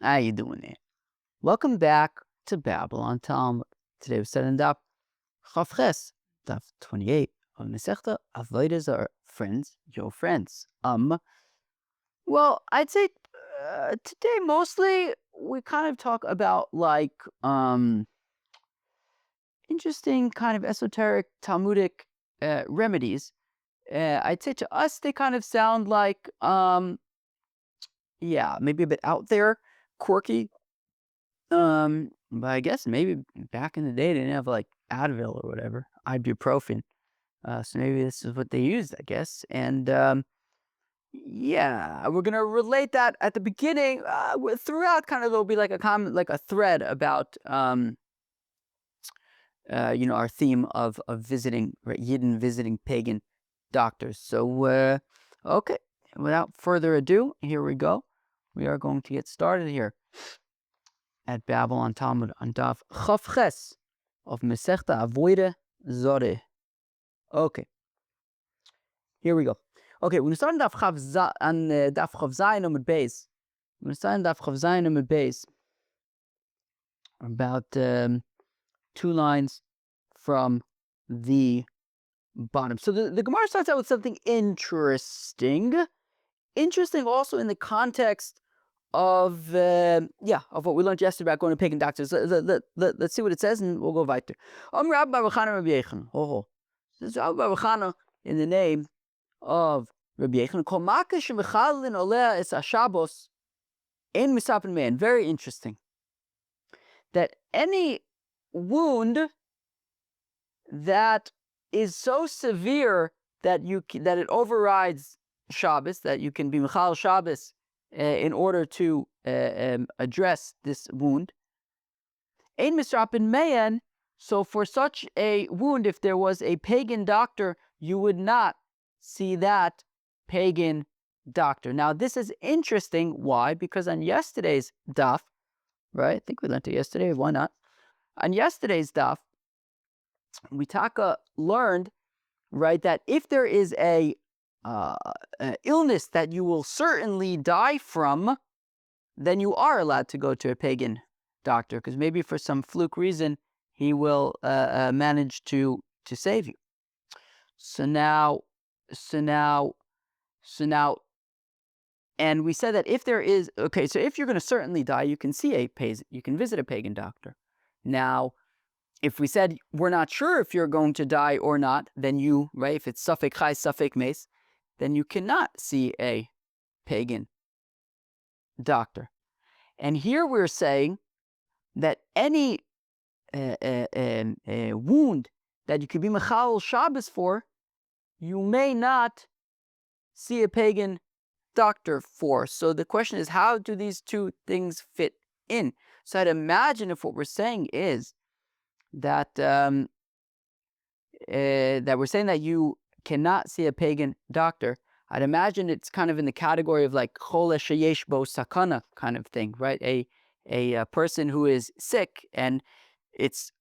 How you doing there? Welcome back to Babylon Talmud. Today we're studying Daf Chavches, Daf 28 of Masechta Avodah Zarah. Friends, your friends. Well, I'd say today mostly we kind of talk about interesting kind of esoteric Talmudic remedies. I'd say to us they kind of sound like maybe a bit out there, quirky. But I guess maybe back in the day they didn't have like Advil or whatever, ibuprofen. So maybe this is what they used, I guess. And we're gonna relate that at the beginning. Throughout, kind of there'll be like a comment, like a thread about our theme of visiting, right, Yidden visiting pagan doctors. So okay, without further ado, here we go. We are going to get started here at Babylon Talmud on Daf Chavches of Masechta Avodah Zarah. Okay, here we go. Okay, we're starting Daf Chav Zayin Amud Beis. We're starting Daf Chav Zayin Amud Beis about 2 lines from the bottom. So the Gemara starts out with something interesting. Interesting also in the context of what we learned yesterday about going to pagan doctors. Let's see what it says, and we'll go weiter. This is Rabbi Bar Chana in the name of Rabbi Yechon. Kol maka shemechalin oleh es hashabos ein misapin man. Very interesting. That any wound that is so severe that it overrides Shabbos, that you can be mechal Shabbos in order to address this wound. Ein misrapin mayan. So for such a wound, if there was a pagan doctor, you would not see that pagan doctor. Now this is interesting. Why? Because on yesterday's daf, right? I think we learned it yesterday. Why not? On yesterday's daf, we learned, right, that if there is a illness that you will certainly die from, then you are allowed to go to a pagan doctor, because maybe for some fluke reason he will manage to save you. So now, and we said that if there is so if you're going to certainly die, you can visit a pagan doctor. Now, if we said we're not sure if you're going to die or not, then if it's safek chai, safek mes, then you cannot see a pagan doctor. And here we're saying that any wound that you could be mechal Shabbos for, you may not see a pagan doctor for. So the question is, how do these two things fit in? So I'd imagine if what we're saying is that that we're saying that you cannot see a pagan doctor, I'd imagine it's kind of in the category of like chole sheyesh bo sakana kind of thing, right? A person who is sick and it's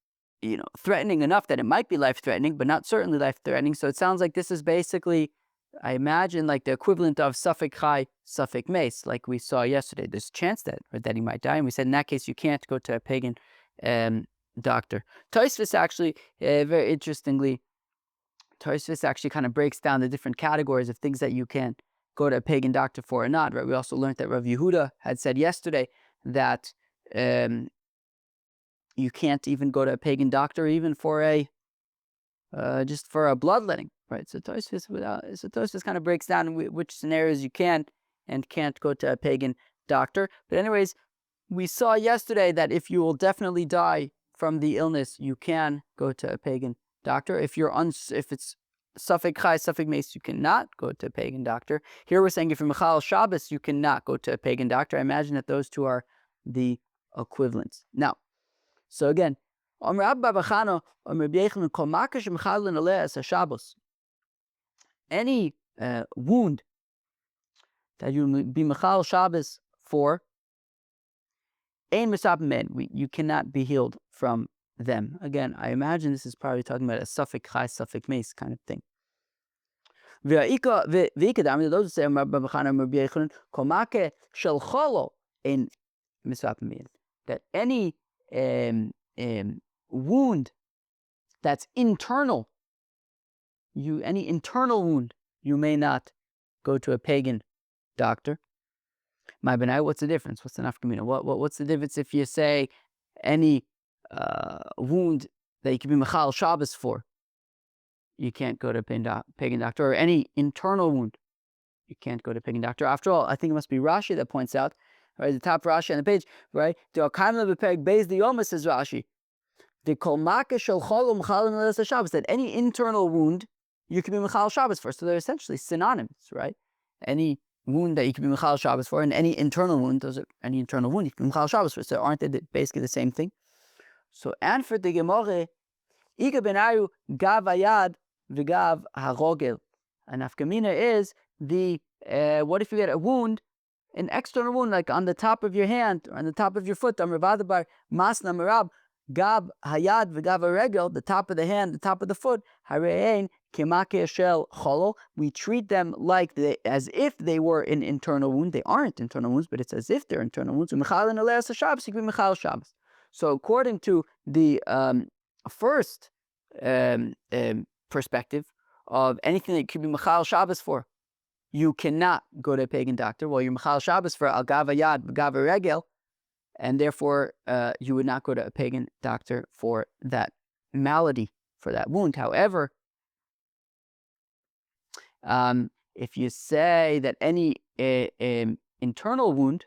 threatening enough that it might be life-threatening, but not certainly life-threatening. So it sounds like this is basically, I imagine, like the equivalent of safek chai, safek mes, like we saw yesterday. There's a chance that he might die, and we said in that case you can't go to a pagan doctor. Tosfos actually, very interestingly, actually kind of breaks down the different categories of things that you can go to a pagan doctor for or not. Right? We also learned that Rav Yehuda had said yesterday that you can't even go to a pagan doctor even for just for a bloodletting, right? So Tosfos kind of breaks down which scenarios you can and can't go to a pagan doctor. But anyways, we saw yesterday that if you will definitely die from the illness, you can go to a pagan doctor. If it's safek chai, safek mes, you cannot go to a pagan doctor. Here we're saying if you're mechal Shabbos, you cannot go to a pagan doctor. I imagine that those two are the equivalents. Now, so again, any wound that you be mechal Shabbos for, you cannot be healed from them. Again, I imagine this is probably talking about a safek chai, safek mes kind of thing. Those say that any wound that's internal, any internal wound, you may not go to a pagan doctor. My benai, what's the difference? What's the nafkamina? What's the difference if you say any wound that you can be mechal Shabbos for, you can't go to a pagan doctor, or any internal wound, you can't go to a pagan doctor. After all, I think it must be Rashi that points out, right, the top Rashi on the page, right? The Yomi says Rashi, the kolmaka shel cholum chalim Shabbos, that any internal wound you can be mechal Shabbos for. So they're essentially synonymous, right? Any wound that you can be mechal Shabbos for, and any internal wound, any internal wound you can be mechal Shabbos for. So aren't they basically the same thing? So and for the Gemara, iga benayu gav ayad v'gav harogel. An afkamina is the what if you get a wound, an external wound, like on the top of your hand or on the top of your foot, masna marab, gab hayad v'gav haregel, the top of the hand, the top of the foot, harein kemake shel cholo. We treat them like as if they were an internal wound. They aren't internal wounds, but it's as if they're internal wounds. So according to the first perspective of anything that you could be mechal Shabbos for, you cannot go to a pagan doctor. Well, you're mechal Shabbos for al gav hayad v'gav haregel, and therefore you would not go to a pagan doctor for that malady, for that wound. However, if you say that any internal wound,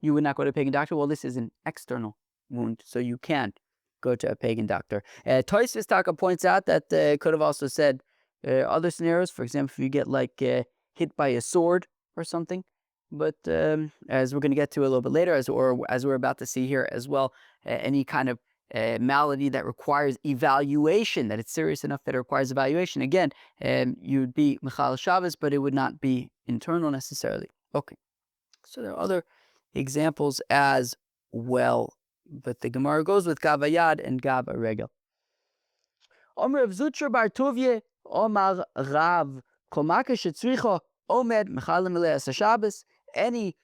you would not go to a pagan doctor, well, this is an external wound, so you can't go to a pagan doctor. Tosfos Taka points out that could have also said other scenarios. For example, if you get hit by a sword or something. But as we're going to get to a little bit later, as we're about to see here as well, any kind of malady that requires evaluation, that it's serious enough that it requires evaluation, again, you'd be mechal Shabbos, but it would not be internal necessarily. Okay, so there are other examples as well, but the Gemara goes with gav hayad and gav haregel. Omer Rav Zutra bar Tuvye, Omar Rav Komaka shetzricha omed mechalim eleas Shabbos. Any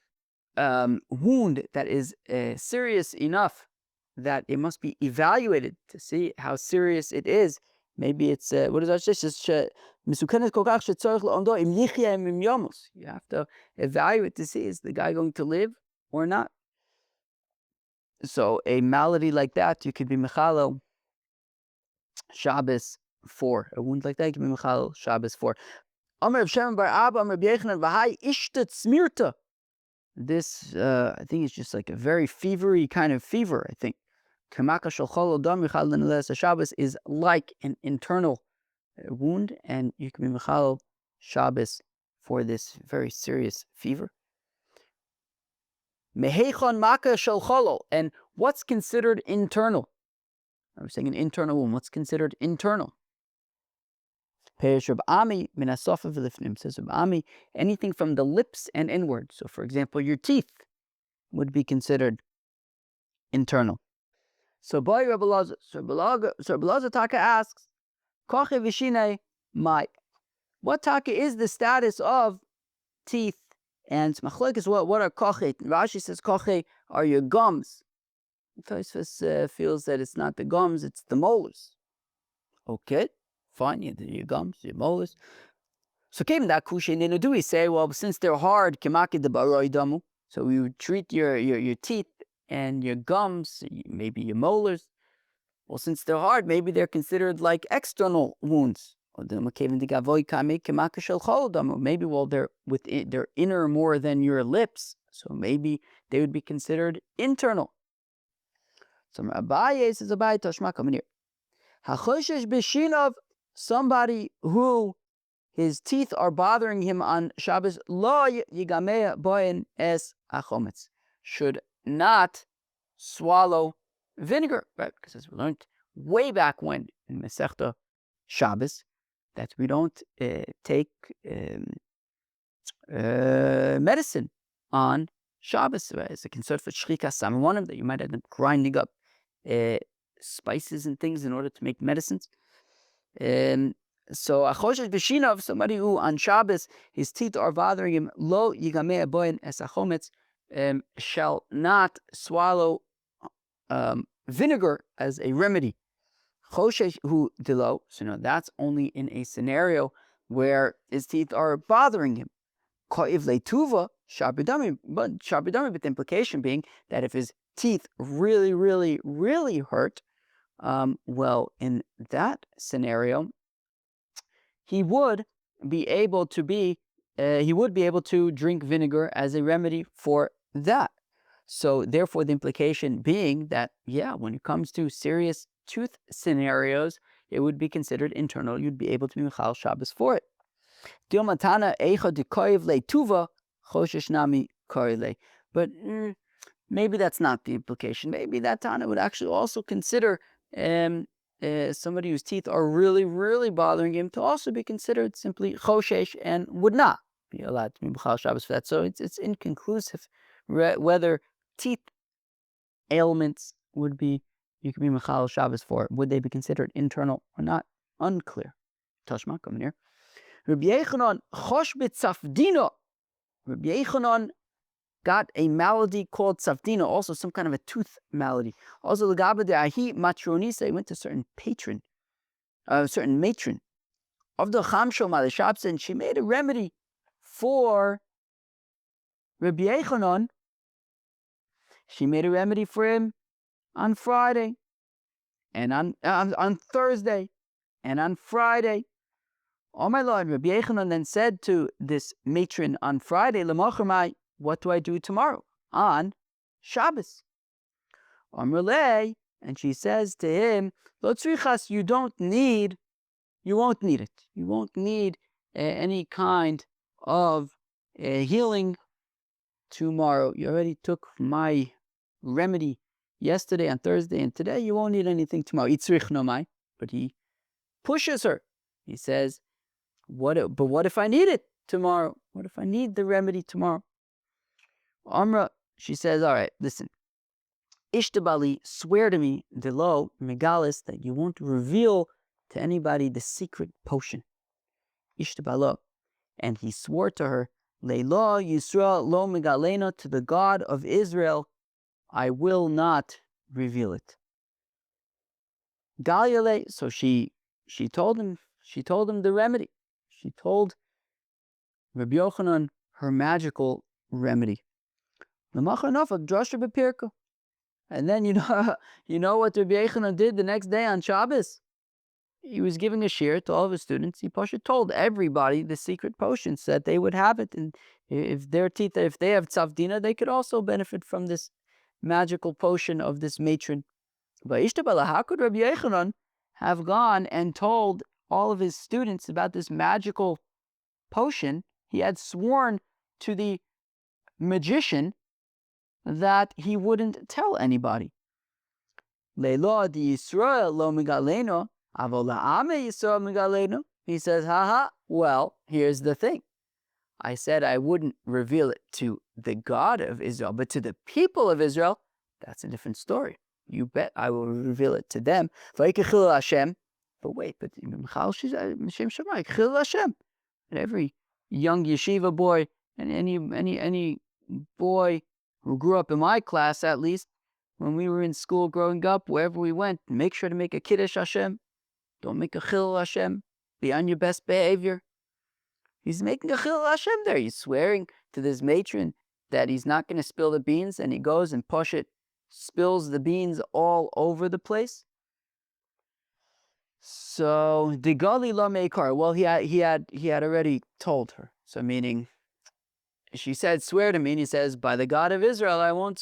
wound that is serious enough that it must be evaluated to see how serious it is. Maybe it's what is that? You have to evaluate to see, is the guy going to live or not. So a malady like that, you could be mechalo Shabbos for. A wound like that, you can be mechalo Shabbos for. Amar Rav Shimon bar Abba, Amar Rabbi Yochanan, v'hai ishtat smirta. This, I think, is just like a very fevery kind of fever, I think. Kamaka shel chol dam yichal l'neles Shabbos is like an internal wound, and you can be mechal Shabbos for this very serious fever. Mehechon maka shel cholo, and what's considered internal? I was saying an internal wound. What's considered internal? Perish Reb Ami min hasofa v'lifnim, says Reb Ami, anything from the lips and inward. So, for example, your teeth would be considered internal. So, boy Reb Elazar, so Reb Elazar Taka asks, Koche v'shinei mai, what Taka is the status of teeth? And machlok is what are koche? Rashi says koche are your gums. Tosfos feels that it's not the gums, it's the molars. Okay. Fine, your gums, your molars. So came that kushin, and do we say, well, since they're hard, so we would treat your teeth and your gums, maybe your molars. Well, since they're hard, maybe they're considered like external wounds. Maybe, well, they're inner more than your lips, so maybe they would be considered internal. So Abaye says, Abaye Toshma, come in here. Hachoshesh b'shinov, somebody who his teeth are bothering him on Shabbos, lo yigamea boin es achometz, should not swallow vinegar, right? Because as we learned way back when in Masechta Shabbos, that we don't take medicine on Shabbos. It's a concern for shchika samamonim, that you might end up grinding up spices and things in order to make medicines. So achoshesh b'shinov, somebody who on Shabbos his teeth are bothering him, lo yigamei boin es achometz, shall not swallow vinegar as a remedy. Choshesh hu dilo. So no, that's only in a scenario where his teeth are bothering him. Ka'iv le'tuva shabidami, but the implication being that if his teeth really, really, really hurt, well, in that scenario, he would be able to drink vinegar as a remedy for that. So therefore, the implication being that, yeah, when it comes to serious tooth scenarios, it would be considered internal. You'd be able to be Michal Shabbos for it. But maybe that's not the implication. Maybe that Tana would actually also consider somebody whose teeth are really, really bothering him to also be considered simply choshesh and would not be allowed to be Michal Shabbos for that. So it's inconclusive whether teeth ailments would be, you could be Michal Shabbos for. Would they be considered internal or not? Unclear. Tashma, come here. Rabbi Yechanan chosh b'tzafdina. Rabbi Yechanan got a malady called tzafdina, also some kind of a tooth malady. Also, l'gaba de'ahi matronisa, he went to a certain matron of the chamshol malishapsa, and she made a remedy for Rabbi Yechanan. She made a remedy for him on Friday, and on Thursday, and on Friday. Oh my Lord, Rabbi Yechanan then said to this matron on Friday, L'machamai, what do I do tomorrow on Shabbos? Amrulei, and she says to him, Lo tzrichas, you won't need it. You won't need any kind of healing tomorrow. You already took my remedy yesterday on Thursday, and today you won't need anything tomorrow. Itzrich nomai, but he pushes her. He says, what if I need it tomorrow? What if I need the remedy tomorrow? Amra, she says, all right, listen. Ishtabali, swear to me, delo, megalis, that you won't reveal to anybody the secret potion. Ishtabalo. And he swore to her, Leila Yisrael lo megalena, to the God of Israel, I will not reveal it. Galyale, so she told him the remedy. She told Rabbi Yochanan her magical remedy. And then you know what Rabbi Yochanan did the next day on Shabbos? He was giving a shiur to all of his students. He told everybody the secret potions so that they would have it, and if they have tzavdina, they could also benefit from this magical potion of this matron. But how could Rabbi Yochanan have gone and told all of his students about this magical potion? He had sworn to the magician that he wouldn't tell anybody. Leila di Yisrael lo megaleno, avola ame Yisrael megaleno. He says, well, here's the thing. I said I wouldn't reveal it to the God of Israel, but to the people of Israel, that's a different story. You bet I will reveal it to them. But wait, every young yeshiva boy and any boy who grew up in my class, at least, when we were in school growing up, wherever we went, make sure to make a Kiddush Hashem. Don't make a Chilul Hashem. Be on your best behavior. He's making a Chilul Hashem there. He's swearing to this matron that he's not going to spill the beans, and he goes and spills the beans all over the place. So Digali la meikar. Well, he had already told her. So meaning, she said, "Swear to me," and he says, "By the God of Israel, I won't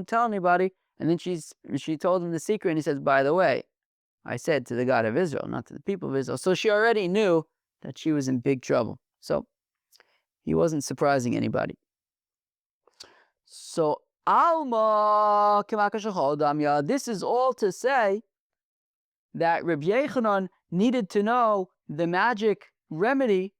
tell anybody." And then she told him the secret, and he says, "By the way, I said to the God of Israel, not to the people of Israel." So she already knew that she was in big trouble. So he wasn't surprising anybody. So Alma Damya. This is all to say that Rabbi Yechanan needed to know the magic remedy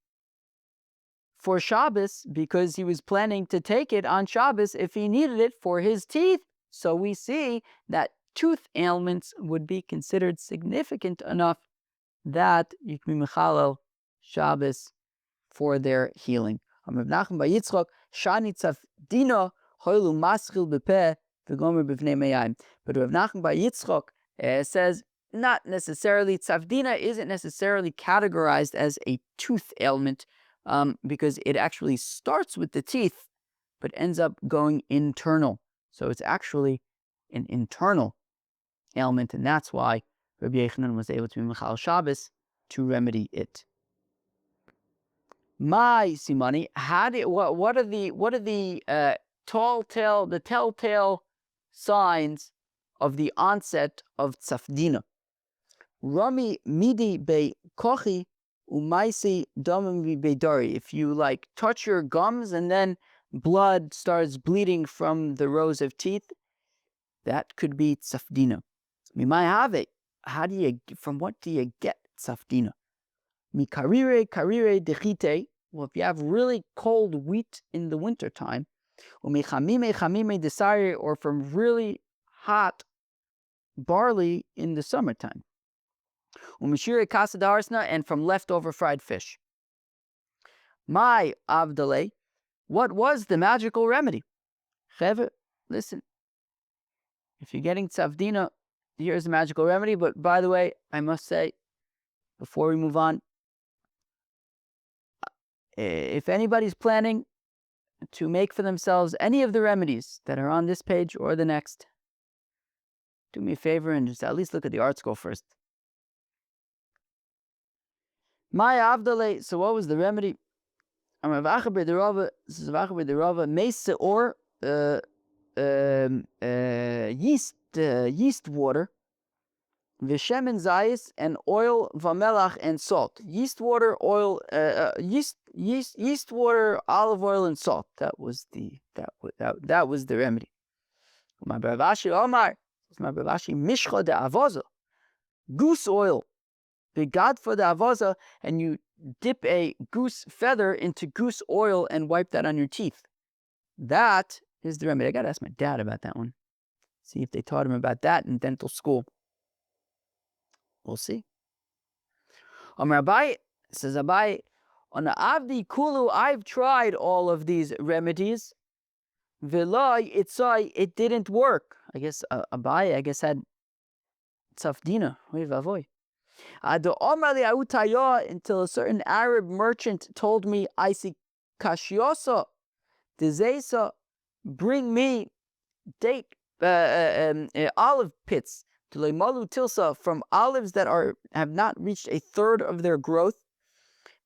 for Shabbos because he was planning to take it on Shabbos if he needed it for his teeth. So we see that tooth ailments would be considered significant enough that you can be Mechalel Shabbos for their healing. Rav Nachman bar Yitzchak Shani tzavdina hoilu maschil bepeh v'gomer b'vnei mayayim. But Rav Nachman bar Yitzchok says not necessarily. Tzavdina isn't necessarily categorized as a tooth ailment because it actually starts with the teeth but ends up going internal. So it's actually an internal ailment, and that's why Rabbi Yochanan was able to be Mechal Shabbos to remedy it. My simani, what are the telltale signs of the onset of tzafdina? Rami midi be kochi umaisi domim beidari. If you like touch your gums and then blood starts bleeding from the rows of teeth, that could be tzafdina. Mimai have. From what do you get tzafdina? Mi karire dechite. Well, if you have really cold wheat in the wintertime, or from really hot barley in the summertime, and from leftover fried fish. My avdale, what was the magical remedy? Cheve, listen, if you're getting tzavdina, here's the magical remedy. But by the way, I must say, before we move on, if anybody's planning to make for themselves any of the remedies that are on this page or the next, do me a favor and just at least look at the art scroll first. My avdale, so what was the remedy? This is yeast water, Vishemen zayis, and oil, vamelach, and salt. Yeast water, oil, yeast water, olive oil, and salt. That was the remedy. My Bravashi Omar, my Bravashi Mishcha de Avodah, goose oil. The God for the Avodah, and you dip a goose feather into goose oil and wipe that on your teeth. That is the remedy. I gotta ask my dad about that one. See if they taught him about that in dental school. We'll see. Abai says, Abai, on the Avdi Kulu, I've tried all of these remedies. Vilai itzai, it didn't work. I guess Abai, had tzafdina. Until a certain Arab merchant told me, I see kashiosa, dezesa, bring me date olive pits, to lemalu tilsa, from olives that have not reached a third of their growth,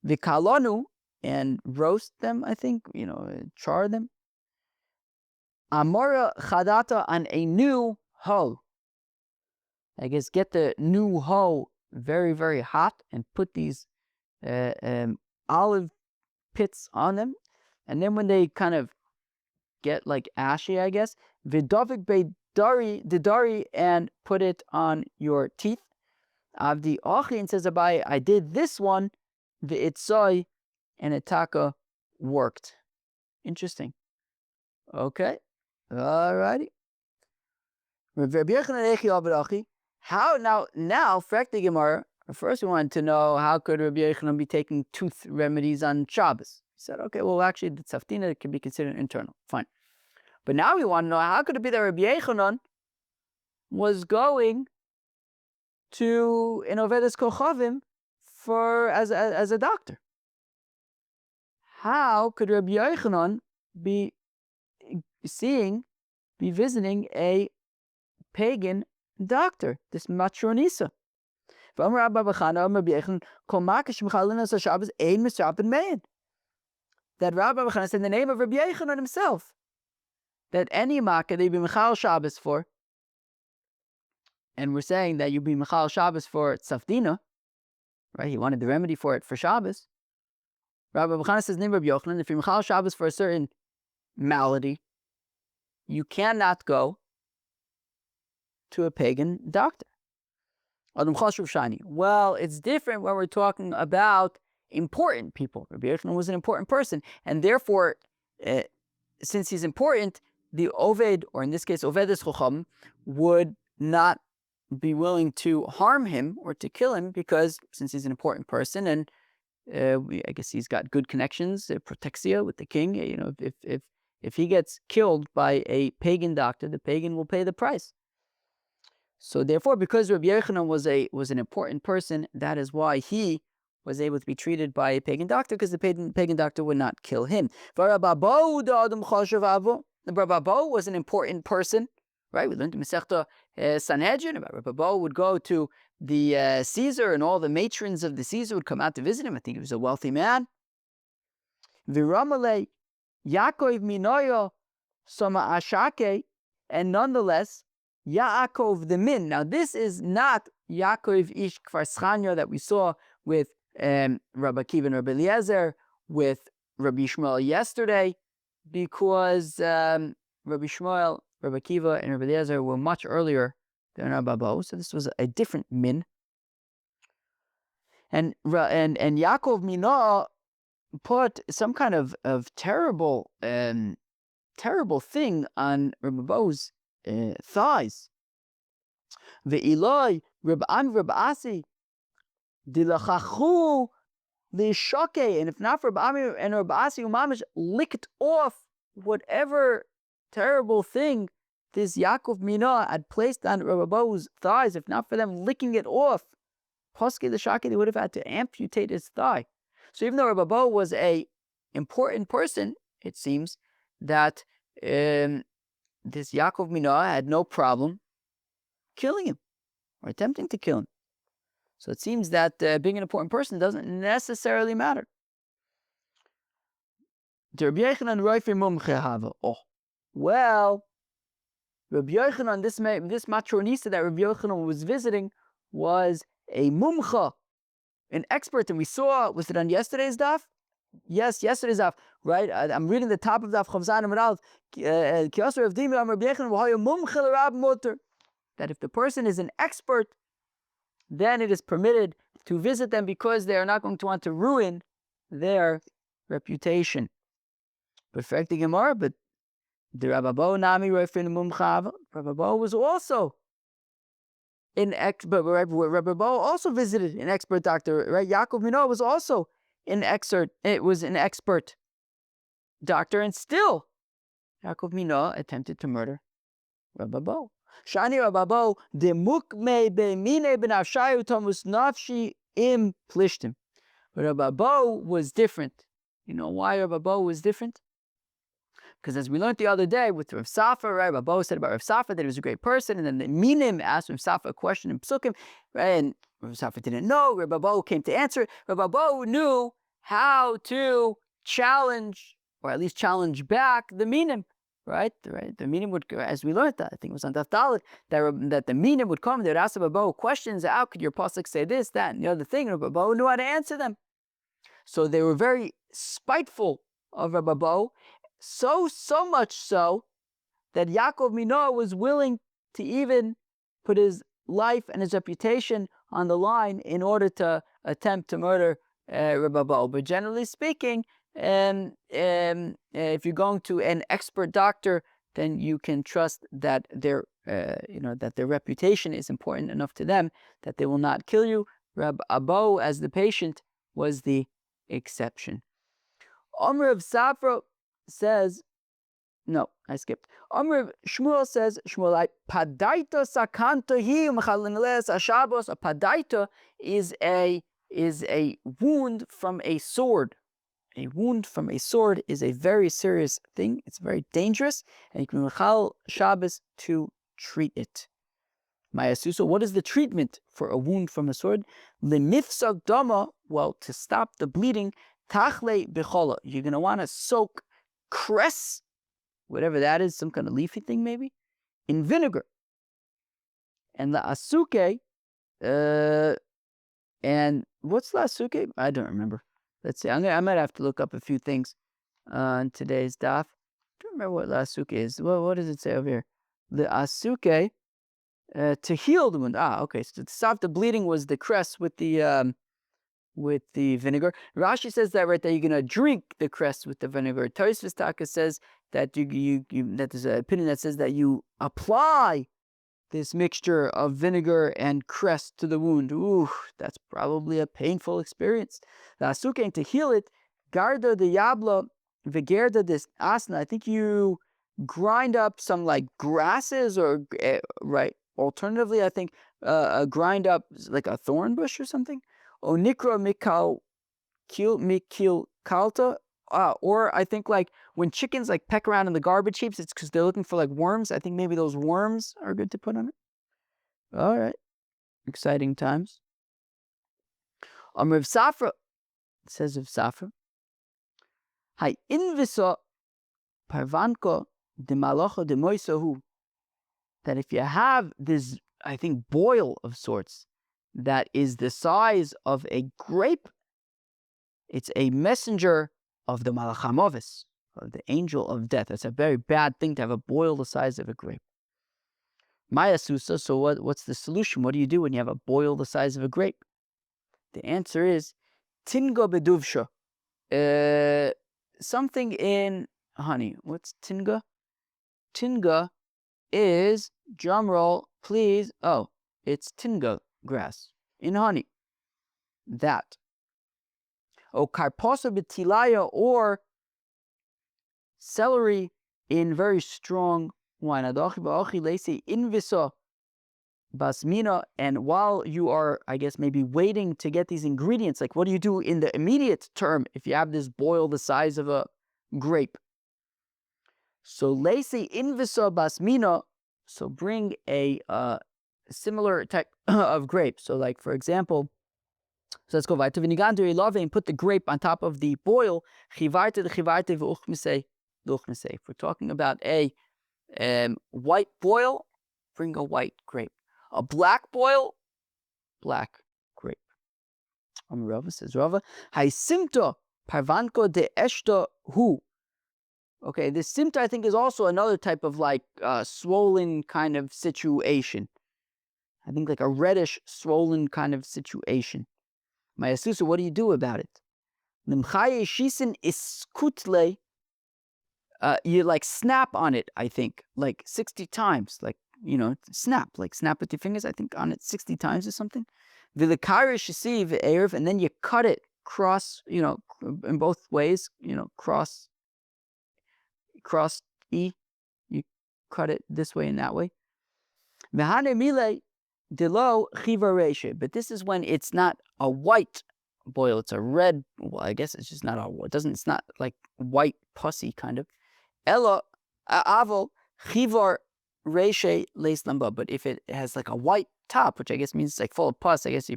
vikalanu, and roast them, char them. Amora chadata, on a new hoe. I guess get the new hoe very, very hot and put these olive pits on them. And then when they kind of get like ashy, I guess, vidavik bedari, and put it on your teeth. Avdi Achin says, Abai, I did this one, v'itzoi, and itaka worked. Interesting. Okay. Alrighty. How now, Frekti Gemara, first we wanted to know how could Rabbi Yochanan be taking tooth remedies on Shabbos. He said, okay, well actually the tzafdina can be considered internal. Fine. But now we want to know how could it be that Rabbi Yochanan was going to an Ovedes Kochavim as a doctor. How could Rabbi Yochanan be visiting a pagan doctor, this matronisa? That Rabbi Bachana said in the name of Rabbi Yochanan himself, that any makkah they be Mechal Shabbos for, and we're saying that you be Mechal Shabbos for tzafdina, right? He wanted the remedy for it for Shabbos. Rabbi Bachana says in the name of Rabbi Yochanan, if you're Mechal Shabbos for a certain malady, you cannot go to a pagan doctor. Well, it's different when we're talking about important people. Rabbi Yochanan was an important person, and therefore, since he's important, the Oved, or in this case, Ovedes Chocham, would not be willing to harm him or to kill him, because since he's an important person and I guess he's got good connections, protexia with the king. If he gets killed by a pagan doctor, the pagan will pay the price. So therefore, because Rabbi Yochanan was an important person, that is why he was able to be treated by a pagan doctor, because the pagan doctor would not kill him. Rabbi Bo was an important person, right? We learned in Masechta Sanhedrin about Rabbi Bo would go to the Caesar, and all the matrons of the Caesar would come out to visit him. I think he was a wealthy man. Viramale Yaakov Minoyo Soma Ashake, and nonetheless, Yaakov the Min. Now, this is not Yaakov Ish Kfar Schanya that we saw with Rabbi Akiva and Rabbi Eliezer, with Rabbi Shmuel yesterday, because Rabbi Shmuel, Rabbi Akiva, and Rabbi Eliezer were much earlier than Rabbi Bo, so this was a different Min. And Yaakov Minah put some kind of terrible thing on Rabbi Bo's thighs. Ve'iloi Rabbi Asi dilachachu li'shoke, and if not for Rabbi Ami and Rabbi Asi, Umamish licked off whatever terrible thing this Yaakov Minah had placed on Rabbi Bo's thighs. If not for them licking it off, Poske the Shake, they would have had to amputate his thigh. So even though Rabbi Bo was a important person, it seems that this Yaakov Minah had no problem killing him or attempting to kill him. So it seems that being an important person doesn't necessarily matter. Oh, well, Rabbi Yochanan, this matronisa that Rabbi Yochanan was visiting, was a mumcha, an expert, and we saw, was it on yesterday's daf? Yes, yesterday's daf, right? I'm reading the top of daf Chavzan Amar that if the person is an expert, then it is permitted to visit them, because they are not going to want to ruin their reputation. Perfecting Gemara, but the Rabbi Bo Nami Refin Mumchav, Rabbi Bo was also but Rabbi Bo also visited an expert doctor, right? Yaakov Minah was also an expert doctor, and still Yaakov Minah attempted to murder Rabbi Bo. Shani Rabbi Bo de mukme be'mine benafshayu tomus nafshi im plishtim. But Rabbi Bo was different. You know why Rabbi Bo was different? Because as we learned the other day with Rav Safa, right? Rabbi Bo said about Rav Safa that he was a great person, and then the Minim asked Rav Safa a question in Psukim, right? And Rav Safa didn't know. Rabbi Bo came to answer. Rabbi Bo knew how to challenge, or at least challenge back, the Minim, right? The Minim would, as we learned that, I think it was on Daf Dalet, that the Minim would come, they would ask Rabbi Bo questions. How could your pasuk say this, that, and the other thing? Rabbi Bo knew how to answer them. So they were very spiteful of Rabbi Bo, so much so that Yaakov Minah was willing to even put his life and his reputation on the line in order to attempt to murder Rabbi Bo. But generally speaking, if you're going to an expert doctor, then you can trust that their reputation is important enough to them that they will not kill you. Rabbi Bo, as the patient, was the exception. Omer of Safra says, no, I skipped. Omer Shmuel says, Shmuel, padaita sakanto hi umchalineles ashabos. A padaita is a wound from a sword. A wound from a sword is a very serious thing. It's very dangerous, and you can mechal Shabbos to treat it. Mayasuso, what is the treatment for a wound from a sword? Lemifsak dama, well, to stop the bleeding, tachle bechola. You're going to want to soak cress, whatever that is, some kind of leafy thing maybe, in vinegar. And la asuke, and what's la asuke? I don't remember. Let's see. I might have to look up a few things on today's daf. I don't remember what la asuke is. Well, what does it say over here? The asuke, to heal the wound. Okay. So to stop the bleeding was the cress with the vinegar. Rashi says that right there, you're gonna drink the cress with the vinegar. Tosfos Taka says that that there's an opinion that says that you apply this mixture of vinegar and cress to the wound. Ooh, that's probably a painful experience. The asuke, to heal it, garda de yabla vigerda des asna. I think you grind up some like grasses or right. Alternatively, I think grind up like a thorn bush or something. Onikra mikil kalta. Or I think like when chickens like peck around in the garbage heaps, it's because they're looking for like worms. I think maybe those worms are good to put on it. All right, exciting times. Rav Safra says of Safra, Hai invisa parvanko de malacha de moisahu. That if you have this, I think, boil of sorts that is the size of a grape, it's a messenger of the Malachamovis, of the angel of death. It's a very bad thing to have a boil the size of a grape. Maya Susa, so what's the solution? What do you do when you have a boil the size of a grape? The answer is Tinga beduvsha. Something in honey. What's Tinga? Tinga is, drum roll, please. Oh, it's Tinga grass in honey. That. Karposa betilaya, or celery in very strong wine. Invisa basmina. And while you are, I guess, maybe waiting to get these ingredients, like what do you do in the immediate term if you have this boil the size of a grape? So lesi invisa basmina. So bring a similar type of grape. So like, for example, so let's go weiter. And put the grape on top of the boil. If we're talking about a white boil, bring a white grape. A black boil, black grape. Rava says, Rava, Hai simta parvanko de eshta hu. Okay, this simta, I think, is also another type of like swollen kind of situation. I think like a reddish, swollen kind of situation. Mayasusa, what do you do about it? You like snap on it, I think, like 60 times. Like, snap with your fingers, I think, on it 60 times or something. And then you cut it cross, in both ways, cross E. You cut it this way and that way. But this is when it's not a white boil, it's a red. Well, I guess it's just not it's not like white pussy kind of. Ella avol chivar reshe leis lamba. But if it has like a white top, which I guess means it's like full of pus, I guess you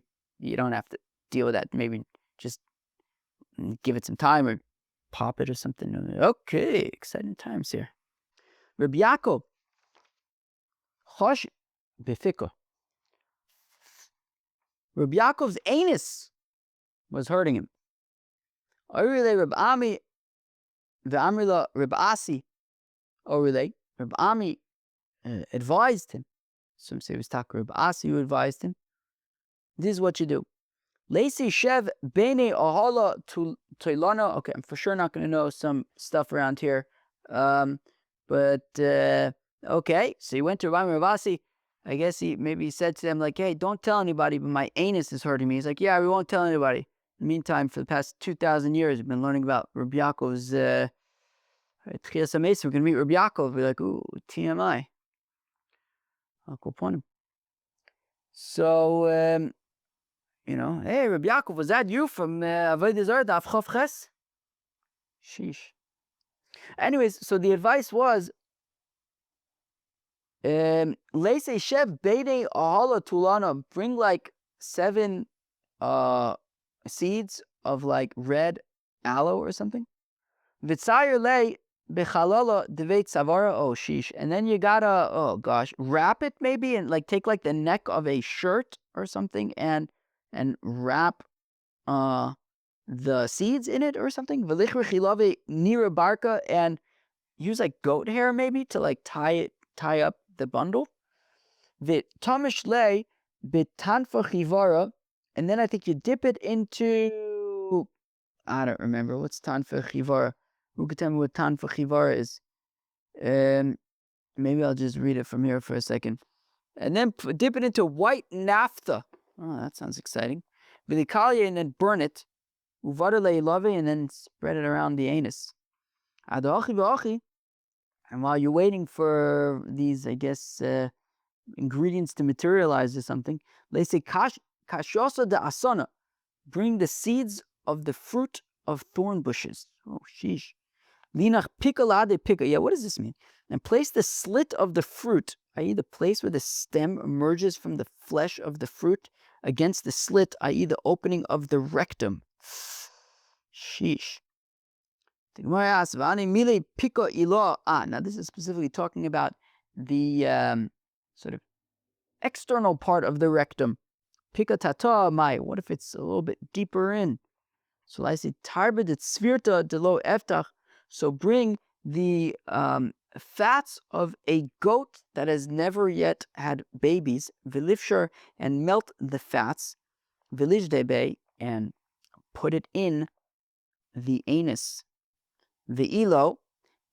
don't have to deal with that. Maybe just give it some time or pop it or something. Okay, exciting times here. Rabbi Yaakov chosh befika. Rabbi Yaakov's anus was hurting him. Orile Reb Ami v'amrila Reb Asi. Orile Reb Ami advised him. Some say it was Taka Reb Asi who advised him. This is what you do. Lesi shev bene ahala toilana. Okay, I'm for sure not going to know some stuff around here. But okay, so he went to Rabbi Reb Asi. I guess he said to them like, hey, don't tell anybody, but my anus is hurting me. He's like, yeah, we won't tell anybody. In the meantime, for the past 2,000 years, we've been learning about Rabbi Yaakov's Tchias HaMeis. We're going to meet Rabbi Yaakov. We're like, ooh, TMI. I'll go upon him. So, hey, Rabbi Yaakov, was that you from Avodah Zarah, Daf Chof Ches? Sheesh. Anyways, so the advice was, Leise Shev Beide Ahala Tulana, bring like 7 seeds of like red aloe or something. Vitzayer lei bechalala devet savara. Oh sheesh. And then you gotta, wrap it maybe, and like take like the neck of a shirt or something and wrap the seeds in it or something. V'lichri chilave nira barka, and use like goat hair maybe to like tie up the bundle. Vit tamish lei betanfa chivara. And then I think you dip it into, I don't remember, what's tanfa chivara? Who could tell me what tanfa chivara is? Maybe I'll just read it from here for a second. and then dip it into white naphtha. Oh, that sounds exciting. V'likalye, and then burn it. Uvada le'ilave, and then spread it around the anus. Adochi v'ochi. And while you're waiting for these, I guess, ingredients to materialize or something, they say kashosa de asana. Bring the seeds of the fruit of thorn bushes. Oh, sheesh. Linach pikalade pika. Yeah, what does this mean? And place the slit of the fruit, i.e., the place where the stem emerges from the flesh of the fruit, against the slit, i.e., the opening of the rectum. Sheesh. Now, this is specifically talking about the sort of external part of the rectum. Pika tata mai. What if it's a little bit deeper in? So I say tarba de tzvirta de lo eftach. So bring the fats of a goat that has never yet had babies, vilifshar, and melt the fats, vilijdebe, and put it in the anus, ve'ilo,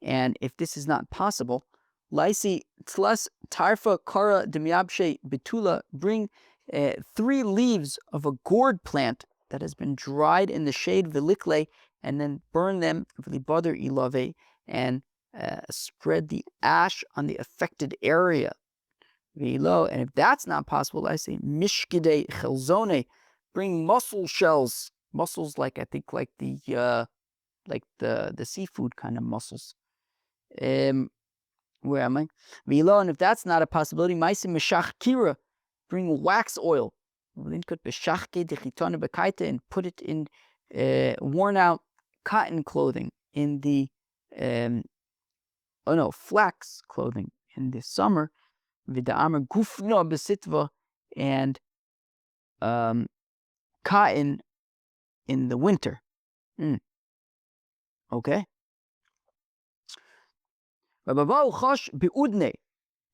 and if this is not possible, laisi tlas tarfa kara demyabshe betula, bring 3 leaves of a gourd plant that has been dried in the shade, velikle, and then burn them, v'libadar ilave, and spread the ash on the affected area, ve'ilo. And if that's not possible, I say mishkide chelzone, bring mussel shells, mussels like, I think, like the seafood kind of mussels. Where am I? V'ilo, and if that's not a possibility, maisim meshach kira, bring wax oil, and put it in worn out cotton clothing, in the flax clothing in the summer, v'da'amar gufno besitva, and cotton in the winter. Okay. Babao chosh beudne.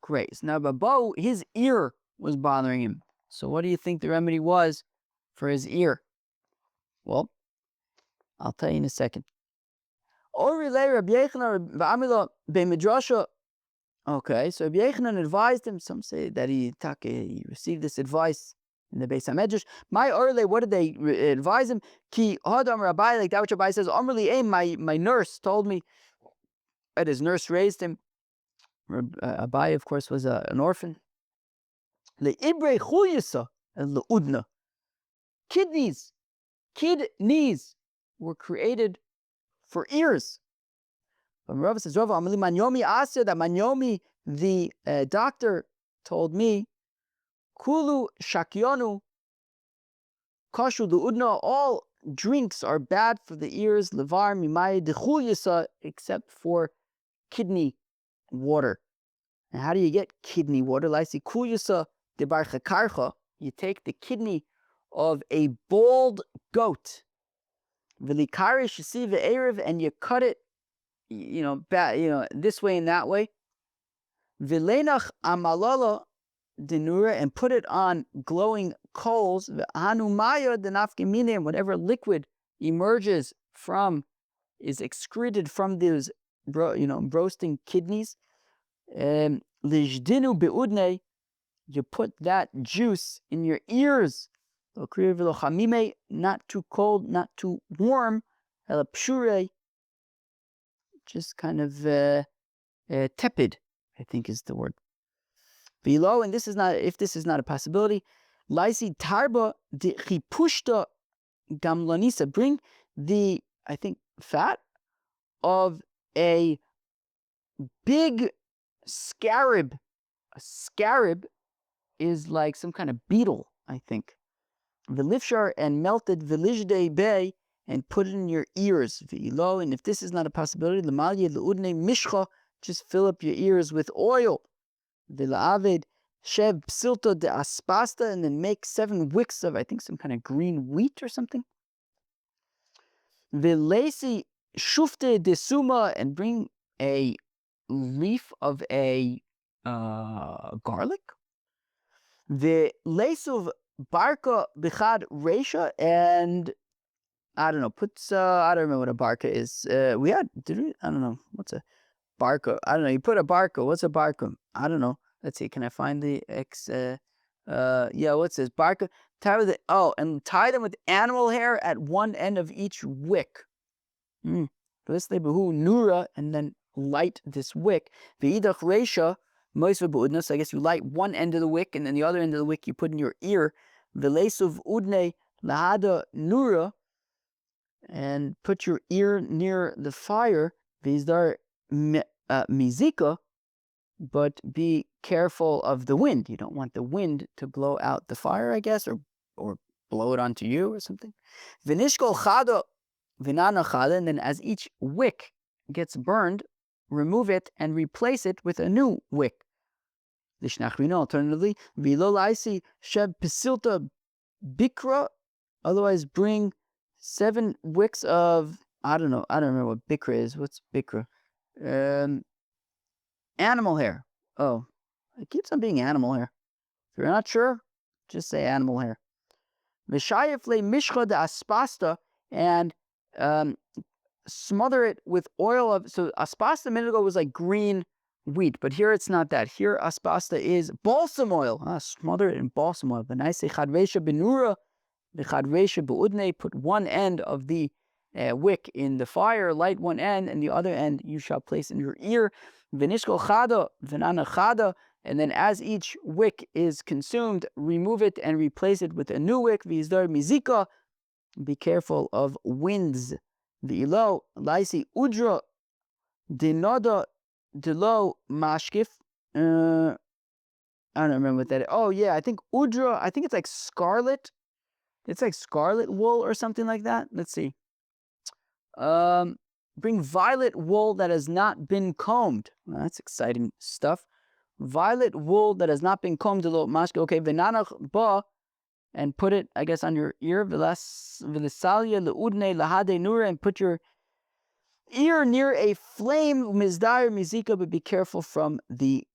Great. So now Babao, his ear was bothering him. So what do you think the remedy was for his ear? Well, I'll tell you in a second. Okay, so Rabbi Yechanan advised him. Some say that he received this advice in the Beis HaMedrash. My Orle, what did they advise him? Ki Hadam Rabbi, like that which Rabbi says, Amrli, my nurse told me that his nurse raised him. Abai, of course, was an orphan. Le'ibre chuyasa and le'udna. Kidneys were created for ears. But Rav says, Rav Amali Manyomi Asya, that Manyomi, the doctor, told me, Kulu shakyonu kashu le'udna, all drinks are bad for the ears, levar mimai dechuyasa, except for kidney water. And how do you get kidney water? Laisi kuyasa debar chakarcha. You take the kidney of a bald goat, v'likarish yasiv erev, and you cut it, this way and that way. V'lenach amalala denura, and put it on glowing coals. V'hanumaya denafkemine, and whatever liquid emerges is excreted from those, roasting kidneys. Lijdinu beudne, you put that juice in your ears. Not too cold, not too warm. Just kind of tepid, I think is the word. Below, and if this is not a possibility, laisi tarba de chipushta gamlanisa, bring the, I think, fat of a big scarab. A scarab is like some kind of beetle, I think. Vilifshar, and melted vilijde bay, and put it in your ears. V'ilo, and if this is not a possibility, l'malye l'udne mishcha, just fill up your ears with oil. V'la'aved shev psilta de aspasta, and then make 7 wicks of, I think, some kind of green wheat or something. V'lesi shufte de suma, and bring a leaf of a garlic. The lesuv barka bichad reisha, and I don't know, I don't remember what a barka is. I don't know, what's a barka? I don't know, you put a barka, what's a barka? I don't know. let's see, can I find the yeah, what's this? Bark, and tie them with animal hair at one end of each wick. Nura, and then light this wick. V'idach reisha, so I guess you light one end of the wick, and then the other end of the wick you put in your ear. V'lesuv udne lahada nura, and put your ear near the fire. V'izdar mizika, but be careful of the wind. You don't want the wind to blow out the fire, I guess, or blow it onto you or something. V'nishkol chada v'nana chada, and then as each wick gets burned, remove it and replace it with a new wick. Lishnachrina, alternatively, v'lo laisi sheb pesilta bikra, otherwise bring 7 wicks of, I don't remember what bikra is. What's bikra? Animal hair. Oh, it keeps on being animal hair. If you're not sure, just say animal hair. V'shayef mishcha de aspasta, and smother it with oil of, so aspasta a minute ago was like green wheat, but here it's not that. Here aspasta is balsam oil. Smother it in balsam oil. V'naisei chadresha benura, v'chadresha beudne, put one end of the wick in the fire, light one end, and the other end you shall place in your ear. V'nishkol chada, v'nana chada, and then as each wick is consumed, remove it and replace it with a new wick. V'izdar mizika, be careful of winds. V'ilo laisi udra dinada delo mashkif. I don't remember what that is. Oh yeah, I think udra, I think it's like scarlet. It's like scarlet wool or something like that. Let's see. Bring violet wool that has not been combed. Well, that's exciting stuff. Violet wool that has not been combed. Okay, v'nanach ba, and put it, I guess, on your ear. V'lisalia leudne lahade nura, and put your ear near a flame. Mizdar mizika, but be careful from the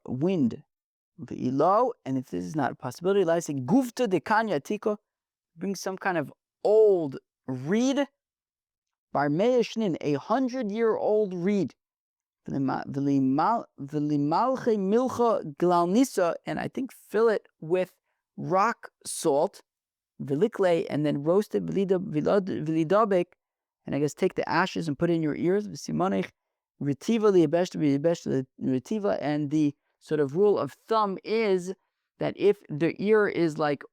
wind. V'ilo, and if this is not a possibility, laisi gufta de kanya tika, bring some kind of old reed. Bar me'eshnin, 100-year-old reed. V'limalche milcha glalnisa, and I think fill it with rock salt. V'likle, and then roast it. V'lidabek, and I guess take the ashes and put it in your ears. V'simonech retiva li'yebesh retiva, and the sort of rule of thumb is that if the ear is like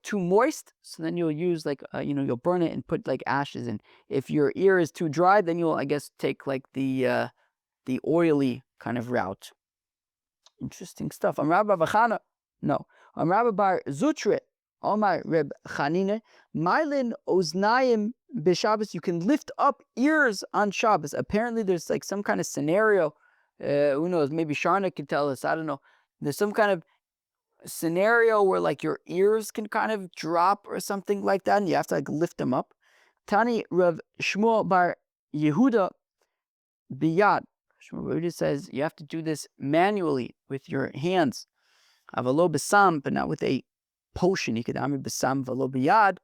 too moist, so then you'll use like you'll burn it and put like ashes in. If your ear is too dry, then you'll, I guess, take like the oily kind of route. Interesting stuff. Rabbi Bar Zutre, Omar Reb Chanine, Mylin Oznayim b'Shabbos. You can lift up ears on Shabbos. Apparently, there's like some kind of scenario. Who knows? Maybe Sharna could tell us. I don't know. There's some kind of scenario where like your ears can kind of drop or something like that, and you have to like lift them up. Tani Rav Shmuel Bar Yehuda biyad. Shmuel Bar Yehuda says you have to do this manually with your hands. Avalo besam, but not with a potion. You could amir besam valo biyad.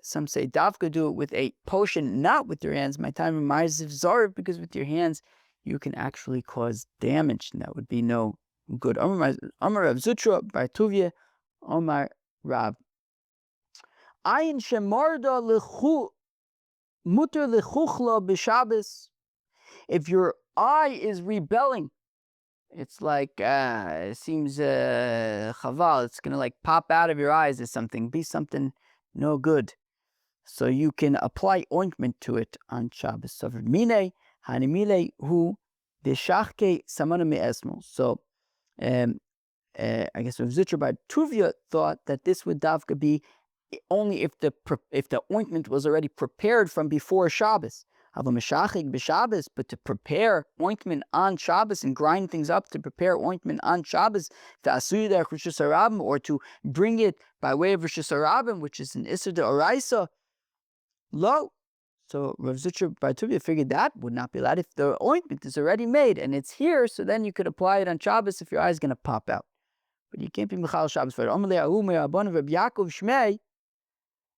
Some say davka, do it with a potion, not with your hands. My time reminds of Zarah, because with your hands you can actually cause damage, and that would be no good. Omar Rav Zutra Bar Tuvia, Omar Rav. Ayin shemarda lechu muter lechuchla b'Shabbos. If your eye is rebelling, it's like it seems chaval. It's gonna like pop out of your eyes or something. Be something no good. So you can apply ointment to it on Shabbos. So mine hanimile hu b'shachke samana me'esmo. So I guess Rav Zutra Bar Tuvia thought that this would davka be only if the ointment was already prepared from before Shabbos. But to prepare ointment on Shabbos and grind things up to prepare ointment on Shabbos, or to bring it by way of Rosh Hashanah, which is an Isser de Oraisa, lo. So Rav Zutra Bar Tuvia figured that would not be allowed if the ointment is already made and it's here, so then you could apply it on Shabbos if your eye is going to pop out. But you can't be Mechal Shabbos for it.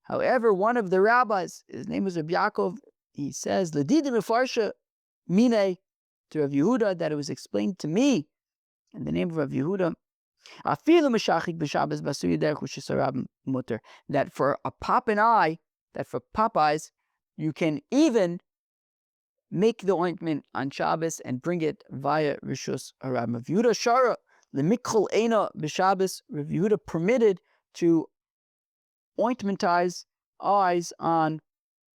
However, one of the rabbis, his name was Reb Yaakov, he says, L'didim mefarsha mine, to Rav Yehuda, that it was explained to me in the name of Rav Yehuda, afilu meshachik b'Shabbos b'asui derech u'shisarab mutter, that for a pop an eye, that for pop eyes, you can even make the ointment on Shabbos and bring it via Rishus Harab. Rav Yehuda Shara, the Mikchol Eina b'Shabbos, Rav Yehuda permitted to ointmentize eyes on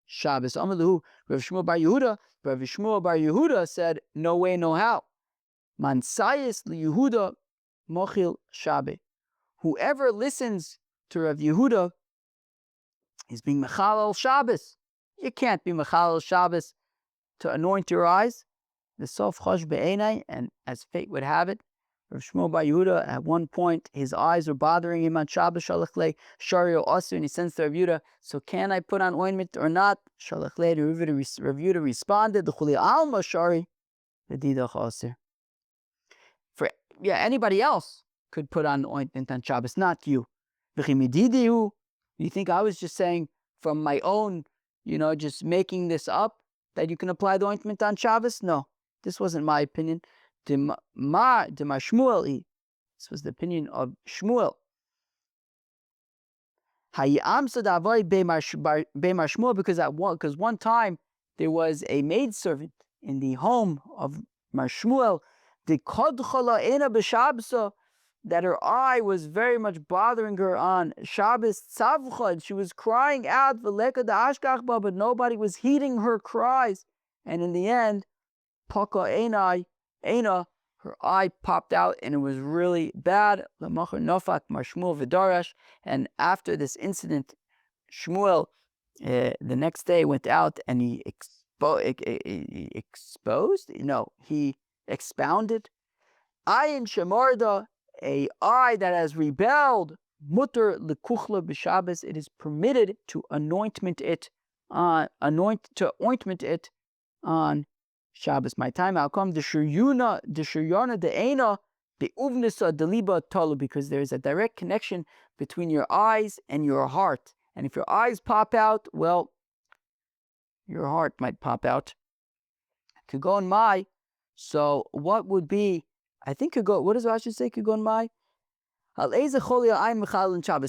Shabbos. Amalahu, Rav Shmuel Bar Yehuda, Rav Shmuel Bar Yehuda said, no way, no how. Mansayis li Yehuda mochil Shabbat. Whoever listens to Rav Yehuda is being mechalal Shabbos. You can't be mechalal Shabbos to anoint your eyes. The sof chosh be'enai, and as fate would have it, Rav Shmuel Bar Yehuda, at one point, his eyes were bothering him on Shabbos, shalachle, shario asu, and he sends to Rav Yehuda, so can I put on ointment or not? Shalachle, Rav Yehuda responded, L'chuli alma shari, v'didach asir. For, anybody else could put on ointment on Shabbos, not you. V'chimididihu, you think I was just saying from my own, just making this up, that you can apply the ointment on Shabbos? No, this wasn't my opinion. Shmuel, this was the opinion of Shmuel. Because one time there was a maidservant in the home of Mar Shmuel, that her eye was very much bothering her on Shabbos. She was crying out, but nobody was heeding her cries. And in the end, her eye popped out and it was really bad. And after this incident, Shmuel the next day went out and he expounded ayin shemarda, a eye that has rebelled, mutter lekuchla b'Shabbos, it is permitted to ointment it on Shabbos. My time, I'll come the shiryana de'ena be'uvnisa deliba talu, because there is a direct connection between your eyes and your heart. And if your eyes pop out, well, your heart might pop out. Kugon mai. So what would be? I think what does Rashi say? Kugon mai.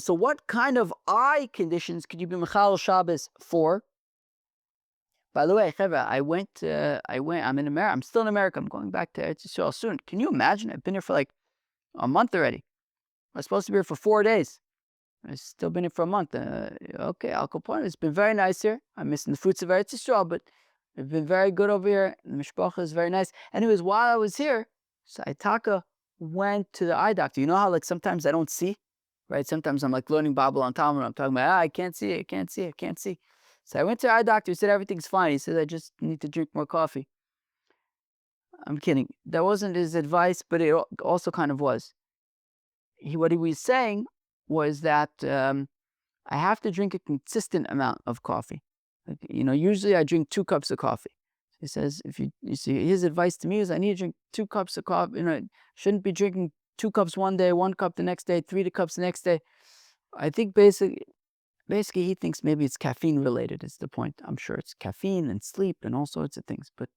So what kind of eye conditions could you be mechal Shabbos for? By the way, I'm in America. I'm still in America. I'm going back to Eretz Yisrael soon. Can you imagine? I've been here for like a month already. I was supposed to be here for 4 days. I've still been here for a month. Okay, Al Capone. It's been very nice here. I'm missing the fruits of Eretz Yisrael, but it's been very good over here. The mishpacha is very nice. Anyways, while I was here, so Itaka went to the eye doctor. You know how like sometimes I don't see, right? Sometimes I'm like learning Bible on Talmud. I'm talking about, I can't see. So I went to the eye doctor. He said everything's fine. He said I just need to drink more coffee. I'm kidding. That wasn't his advice, but it also kind of was. What he was saying was that I have to drink a consistent amount of coffee. Like, usually I drink 2 cups of coffee. He says, if you see, his advice to me is I need to drink 2 cups of coffee. Shouldn't be drinking 2 cups one day, 1 cup the next day, 3 cups the next day. I think basically he thinks maybe it's caffeine related is the point. I'm sure it's caffeine and sleep and all sorts of things. But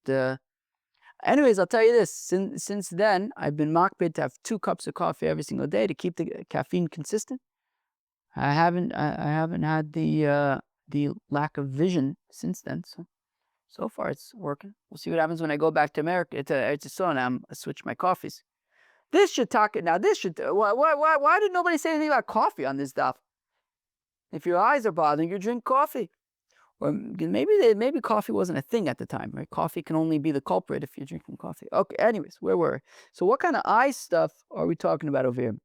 anyways, I'll tell you this. Since then, I've been makpid to have 2 cups of coffee every single day to keep the caffeine consistent. I haven't had the lack of vision since then. So far it's working. We'll see what happens when I go back to America. It's I switch my coffees. Why did nobody say anything about coffee on this stuff? If your eyes are bothering you, drink coffee. Or maybe coffee wasn't a thing at the time, right? Coffee can only be the culprit if you're drinking coffee. Okay, anyways, where were we? So what kind of eye stuff are we talking about over here?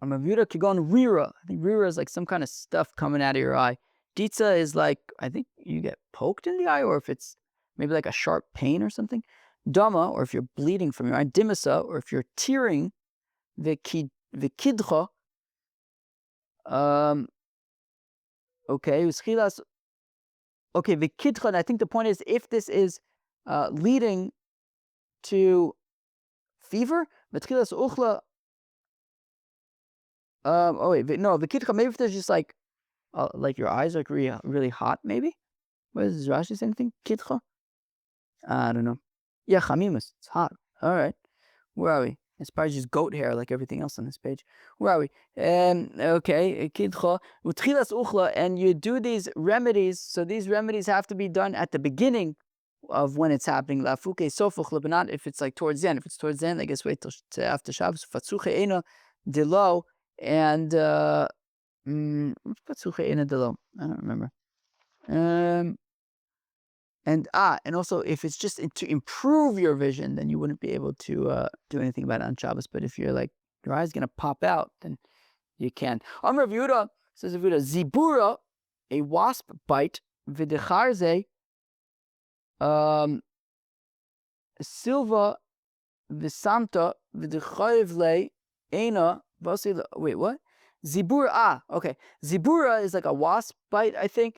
I'm a Vira Kigon Rira. I think Rira is like some kind of stuff coming out of your eye. Ditza is like, I think you get poked in the eye, or if it's maybe like a sharp pain or something. Dama, or if you're bleeding from your eye. Dimasa, or if you're tearing. Vikidcha. Okay, Uschilas. Okay, Vikidcha, and I think the point is if this is leading to fever, Vitchilas Uchla. Vikidcha, maybe if there's just like your eyes are really, really hot, maybe? What is Rashi saying anything? Kitcha? I don't know. Yeah, chamimus. It's hot. All right. Where are we? It's probably just goat hair like everything else on this page. Where are we? Okay, kidcha utchilas uchla, and you do these remedies. So these remedies have to be done at the beginning of when it's happening. Lafuke sofuchla, but not if it's like towards the end. If it's towards the end, I guess wait till after Shabbos. Fatsuche ena delo, and fatsuche ena delo. I don't remember. And also if it's just to improve your vision, then you wouldn't be able to do anything about it on Shabbos. But if you're like your eye's gonna pop out, then you can. Amr Rav Yehuda says Rav Yehuda, Zibura, a wasp bite, v'decharze, silva v'samta v'decharevle ena v'asila. Wait, what? Zibura. Okay. Zibura is like a wasp bite, I think.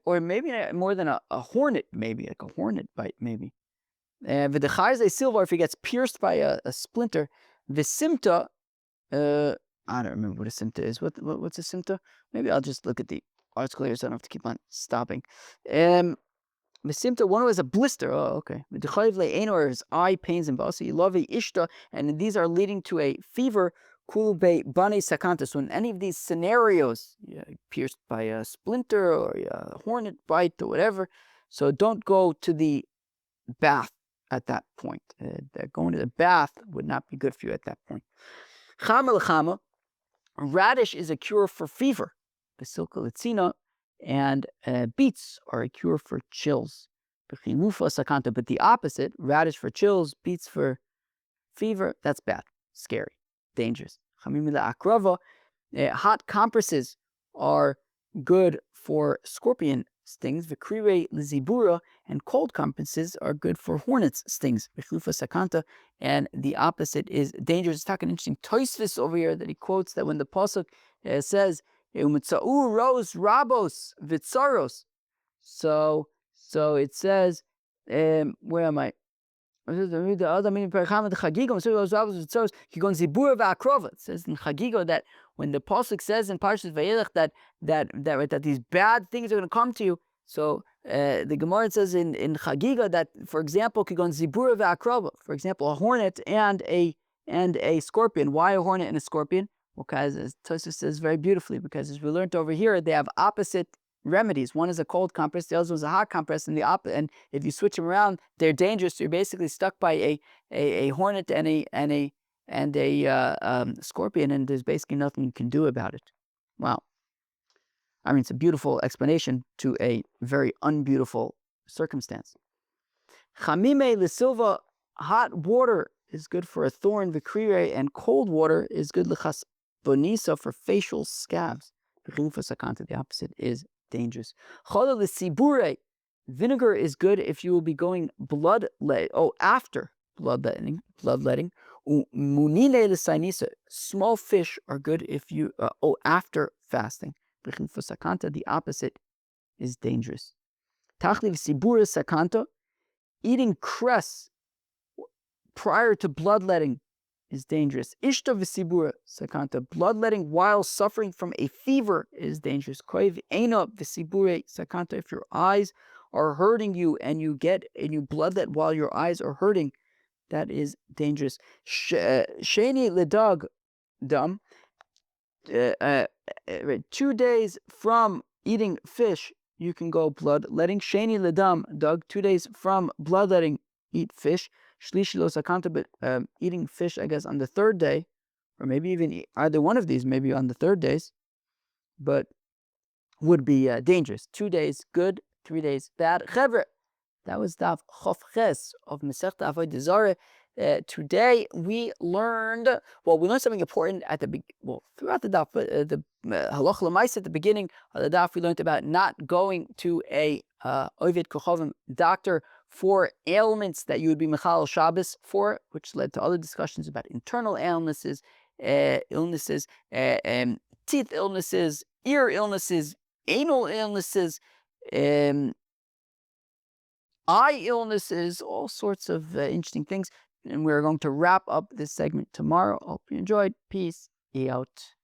Or maybe more than a hornet, maybe like a hornet bite, maybe. V'decharze silva, if he gets pierced by a splinter. V'simta. I don't remember what a simta is. What's a simta? Maybe I'll just look at the article here so I don't have to keep on stopping. The simta, one was a blister. Oh, okay. Or his eye pains and basi. Love ishta, and these are leading to a fever. Kulbe bane sakanta. So in any of these scenarios, pierced by a splinter or a hornet bite or whatever, so don't go to the bath at that point. Going to the bath would not be good for you at that point. Chama l'chama, radish is a cure for fever. Basilka litzina, and beets are a cure for chills. But the opposite, radish for chills, beets for fever, that's bad, scary, dangerous. Hot compresses are good for scorpion stings. Vikrire lizibura, and cold compresses are good for hornets stings. Vichlufa sakanta, and the opposite is dangerous. It's talking interesting Tosfos over here that he quotes that when the pasuk says umitzau ros rabos vitzaros, so it says where am I? It says in Chagiga that when the pasuk says in Parshas Vayelech that these bad things are going to come to you, so the Gemara says in Chagiga that, for example, for example, a hornet and a scorpion. Why a hornet and a scorpion? Well, because as Tosfos says very beautifully, because as we learned over here, they have opposite remedies. One is a cold compress, the other one is a hot compress, and and if you switch them around, they're dangerous. So you're basically stuck by a hornet and a scorpion, and there's basically nothing you can do about it. Wow. I mean, it's a beautiful explanation to a very unbeautiful circumstance. Chamime lesilva, hot water is good for a thorn, vikrire, and cold water is good lechas bonisa, for facial scabs. The opposite is dangerous. Vinegar is good if you will be going after bloodletting. Small fish are good if you after fasting. The opposite is dangerous. Eating cress prior to bloodletting is dangerous. Ishta v'sibura sakanta. Bloodletting while suffering from a fever is dangerous. Koiv eina v'sibure sakanta. If your eyes are hurting you and you bloodlet while your eyes are hurting, that is dangerous. Sheni ledog dam. 2 days from eating fish, you can go bloodletting. Sheni ledam dog. 2 days from bloodletting, eat fish. Shlishi lo sakanta, but eating fish, I guess, on the 3rd day, or maybe even either one of these, maybe on the 3rd days, but would be dangerous. 2 days good, 3 days bad. Chevre, that was Daf Chof Ches of Masechta Avodah Zarah. Today we learned something important at throughout the daf, but the halacha l'maisa at the beginning of the daf, we learned about not going to a Ovid Kochovim doctor for ailments that you would be Mechal Shabbos for, which led to other discussions about internal illnesses, teeth illnesses, ear illnesses, anal illnesses, eye illnesses, all sorts of interesting things. And we're going to wrap up this segment tomorrow. Hope you enjoyed. Peace. Out.